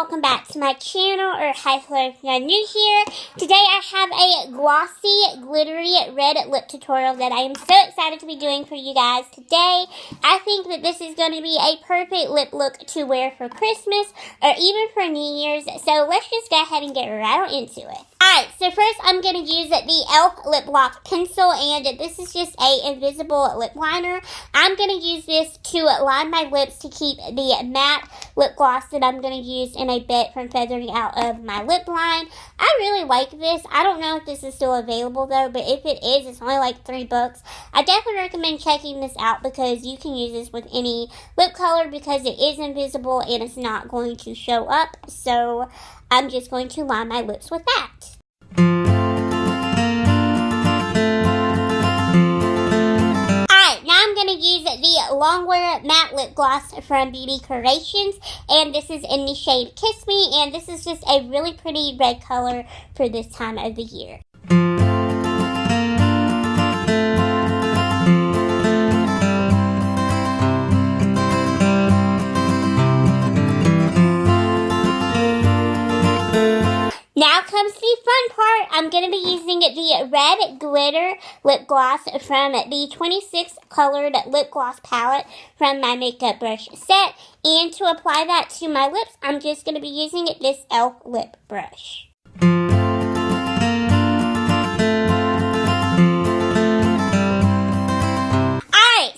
welcome back to my channel, or hi hello if you're new here. Today I have a glossy, glittery red lip tutorial that I am so excited to be doing for you guys today. I think that this is going to be a perfect lip look to wear for Christmas or even for New Year's, so let's just go ahead and get right on into it. Alright, so first I'm going to use the e.l.f. Lip Lock Pencil, and this is just a invisible lip liner. I'm going to use this to line my lips to keep the matte lip gloss that I'm going to use in a bit from feathering out of my lip line. I really like this. I don't know if this is still available though, but if it is, it's only like $3. I definitely recommend checking this out because you can use this with any lip color because it is invisible and it's not going to show up. So I'm just going to line my lips with that. Use the Longwear Matte Lip Gloss from Beauty Creations, and this is in the shade Kiss Me, and this is just a really pretty red color for this time of the year. Now comes the fun part. I'm going to be using the Red Glitter Lip Gloss from the 26 Colored Lip Gloss palette from my makeup brush set. And to apply that to my lips, I'm just going to be using this e.l.f. lip brush.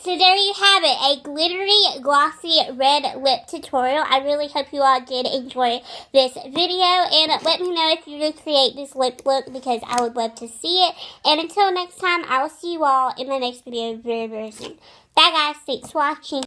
So there you have it, a glittery, glossy red lip tutorial. I really hope you all did enjoy this video, and let me know if you recreate this lip look because I would love to see it. And until next time, I will see you all in my next video very, very soon. Bye guys, thanks for watching.